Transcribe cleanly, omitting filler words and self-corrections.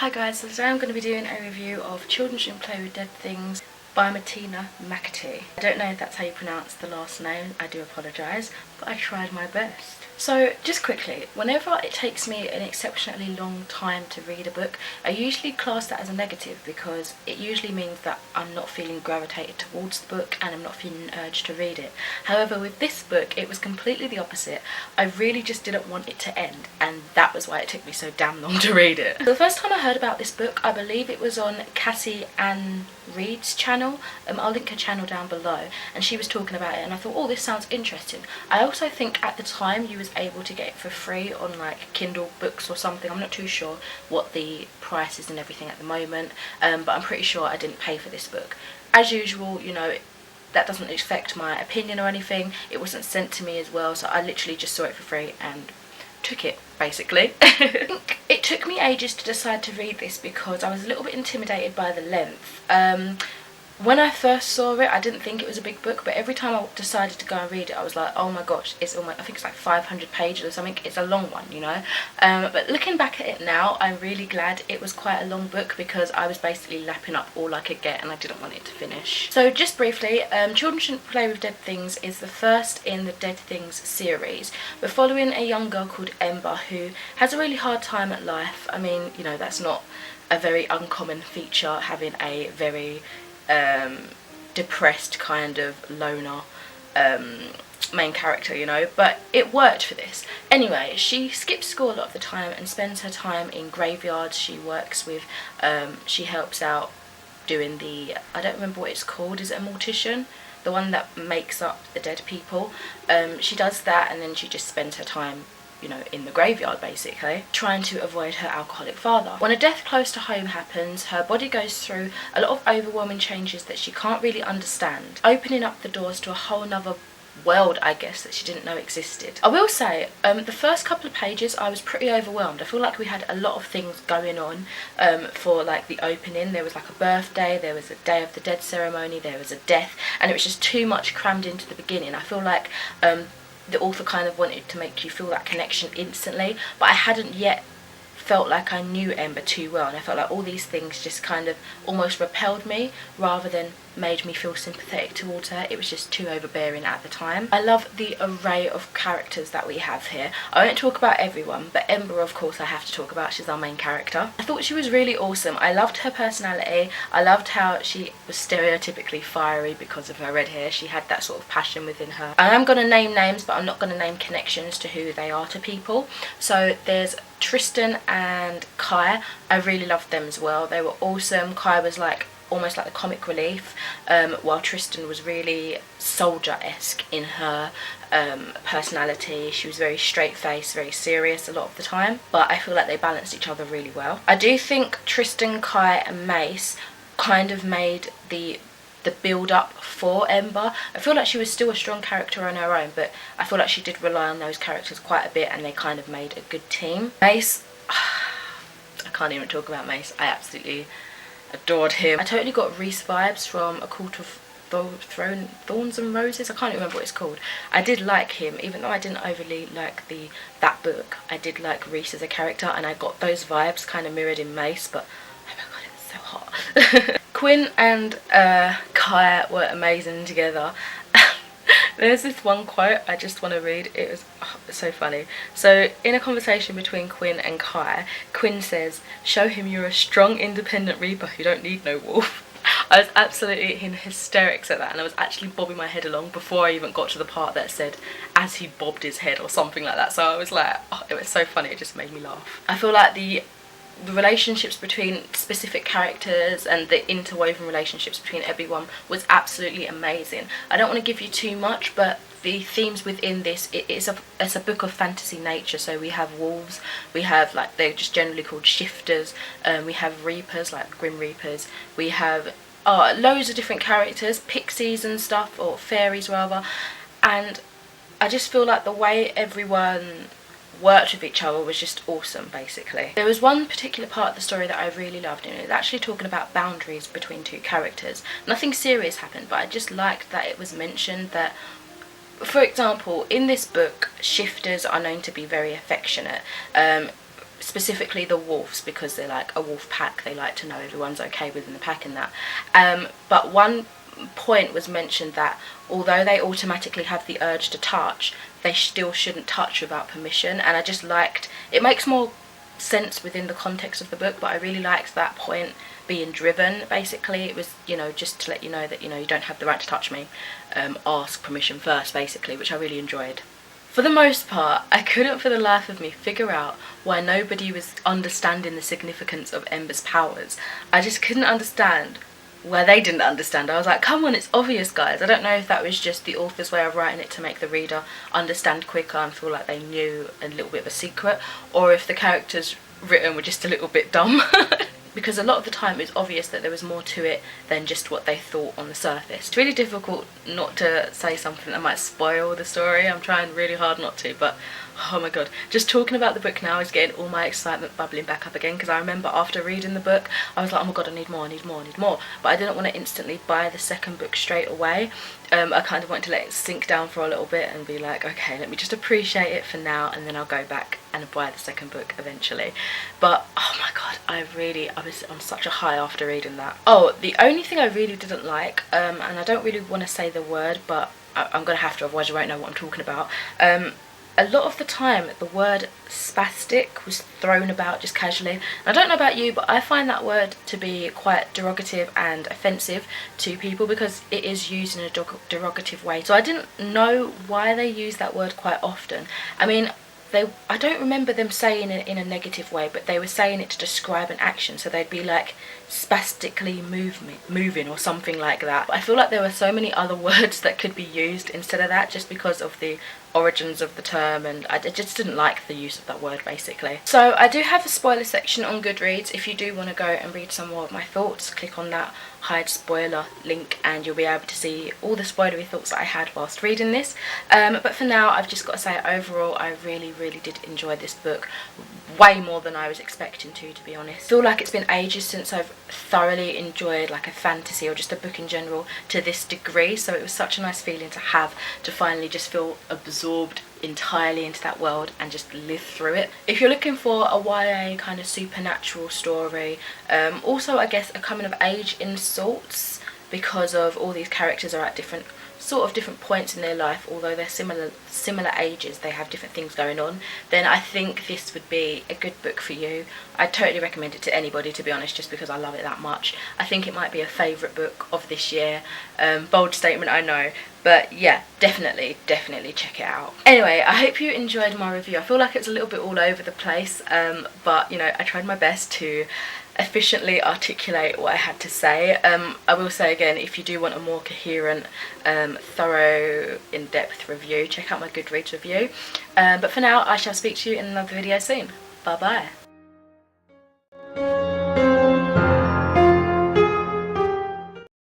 Hi guys, so today I'm going to be doing a review of Children Shouldn't Play with Dead Things by Martina McAtee. I don't know if that's how you pronounce the last name, I do apologise, but I tried my best. So just quickly, whenever it takes me an exceptionally long time to read a book, I usually class that as a negative because it usually means that I'm not feeling gravitated towards the book and I'm not feeling an urge to read it. However, with this book, it was completely the opposite. I really just didn't want it to end, and that was why it took me so damn long to read it. So the first time I heard about this book, I believe it was on Cassie Ann Reed's channel. I'll link her channel down below, and she was talking about it and I thought, oh, this sounds interesting. I also think at the time you was able to get it for free on like Kindle books or something. I'm not too sure what the price is and everything at the moment, but I'm pretty sure I didn't pay for this book. As usual, you know, that doesn't affect my opinion or anything. It wasn't sent to me as well, so I literally just saw it for free and took it, basically. I think it took me ages to decide to read this because I was a little bit intimidated by the length. When I first saw it, I didn't think it was a big book, but every time I decided to go and read it, I was like, oh my gosh, it's almost, I think it's like 500 pages or something. It's a long one, you know. But looking back at it now, I'm really glad it was quite a long book because I was basically lapping up all I could get and I didn't want it to finish. So just briefly, Children Shouldn't Play with Dead Things is the first in the Dead Things series. We're following a young girl called Ember who has a really hard time at life. I mean, you know, that's not a very uncommon feature, having a very depressed kind of loner main character, you know, but it worked for this. Anyway, she skips school a lot of the time and spends her time in graveyards. She works with, she helps out doing the, I don't remember what it's called, is it a mortician? The one that makes up the dead people. She does that and then she just spends her time, you know, in the graveyard basically, trying to avoid her alcoholic father. When a death close to home happens, her body goes through a lot of overwhelming changes that she can't really understand, opening up the doors to a whole nother world, I guess, that she didn't know existed. I will say, the first couple of pages I was pretty overwhelmed. I feel like we had a lot of things going on for like the opening. There was like a birthday, there was a Day of the Dead ceremony, there was a death, and it was just too much crammed into the beginning. I feel like the author kind of wanted to make you feel that connection instantly, but I hadn't yet felt like I knew Ember too well, and I felt like all these things just kind of almost repelled me rather than made me feel sympathetic towards her. It was just too overbearing at the time. I love the array of characters that we have here. I won't talk about everyone, but Ember, of course, I have to talk about. She's our main character. I thought she was really awesome. I loved her personality. I loved how she was stereotypically fiery because of her red hair. She had that sort of passion within her. I am going to name names, but I'm not going to name connections to who they are to people. So there's Tristan and Kai. I really loved them as well. They were awesome. Kai was like almost like the comic relief, while Tristan was really soldier-esque in her personality. She was very straight-faced, very serious a lot of the time, but I feel like they balanced each other really well. I do think Tristan, Kai and Mace kind of made the build-up for Ember. I feel like she was still a strong character on her own, but I feel like she did rely on those characters quite a bit and they kind of made a good team. Mace, I can't even talk about Mace. I absolutely adored him. I totally got Reese vibes from A Court of Thorns and Roses. I can't remember what it's called. I did like him, even though I didn't overly like that book. I did like Reese as a character, and I got those vibes kind of mirrored in Mace, but oh my god, it's so hot. Quinn and Kai were amazing together. There's this one quote I just want to read. It was so funny. So in a conversation between Quinn and Kai, Quinn says, "Show him you're a strong independent reaper who don't need no wolf." I was absolutely in hysterics at that, and I was actually bobbing my head along before I even got to the part that said as he bobbed his head or something like that. So I was like, oh, it was so funny, it just made me laugh. I feel like the relationships between specific characters and the interwoven relationships between everyone was absolutely amazing. I don't want to give you too much, but the themes within this, it's a book of fantasy nature. So we have wolves, we have, like, they're just generally called shifters, we have reapers, like grim reapers, we have loads of different characters, pixies and stuff, or fairies rather, and I just feel like the way everyone worked with each other was just awesome, basically. There was one particular part of the story that I really loved, and it was actually talking about boundaries between two characters. Nothing serious happened, but I just liked that it was mentioned that, for example, in this book, shifters are known to be very affectionate. specifically the wolves, because they're like a wolf pack. They like to know everyone's okay within the pack and that. But one point was mentioned that although they automatically have the urge to touch, they still shouldn't touch without permission, and I just liked, it makes more sense within the context of the book, but I really liked that point being driven. Basically it was, you know, just to let you know that, you know, you don't have the right to touch me, ask permission first, basically, which I really enjoyed. For the most part, I couldn't for the life of me figure out why nobody was understanding the significance of Ember's powers. I just couldn't understand where they didn't understand. I was like, come on, it's obvious, guys. I don't know if that was just the author's way of writing it to make the reader understand quicker and feel like they knew a little bit of a secret, or if the characters written were just a little bit dumb. Because a lot of the time it's obvious that there was more to it than just what they thought on the surface. It's really difficult not to say something that might spoil the story. I'm trying really hard not to, but oh my god, just talking about the book now is getting all my excitement bubbling back up again, because I remember after reading the book I was like, oh my god, I need more, I need more, I need more. But I didn't want to instantly buy the second book straight away. I kind of wanted to let it sink down for a little bit and be like, okay, let me just appreciate it for now, and then I'll go back and buy the second book eventually. But oh my god, I was on such a high after reading that. Oh, the only thing I really didn't like, and I don't really want to say the word, but I'm gonna have to, otherwise you won't know what I'm talking about. A lot of the time the word spastic was thrown about just casually. And I don't know about you, but I find that word to be quite derogative and offensive to people, because it is used in a derogative way. So I didn't know why they use that word quite often. I mean, I don't remember them saying it in a negative way, but they were saying it to describe an action. So they'd be like spastically moving or something like that. But I feel like there were so many other words that could be used instead of that, just because of the origins of the term, and I just didn't like the use of that word, basically. So I do have a spoiler section on Goodreads. If you do want to go and read some more of my thoughts, click on that hide spoiler link and you'll be able to see all the spoilery thoughts that I had whilst reading this. But for now, I've just got to say, overall I really did enjoy this book, way more than I was expecting to be honest. I feel like it's been ages since I've thoroughly enjoyed like a fantasy or just a book in general to this degree, so it was such a nice feeling to have, to finally just feel absorbed entirely into that world and just live through it. If you're looking for a YA kind of supernatural story, also I guess a coming of age in sorts, because of all these characters are at different points in their life, although they're similar ages, they have different things going on, then I think this would be a good book for you. I'd totally recommend it to anybody, to be honest, just because I love it that much. I think it might be a favourite book of this year. Bold statement, I know, but yeah, definitely check it out. Anyway, I hope you enjoyed my review. I feel like it's a little bit all over the place, but you know, I tried my best to efficiently articulate what I had to say. I will say again, if you do want a more coherent, thorough, in-depth review, check out my Goodreads review. But for now, I shall speak to you in another video soon. Bye bye.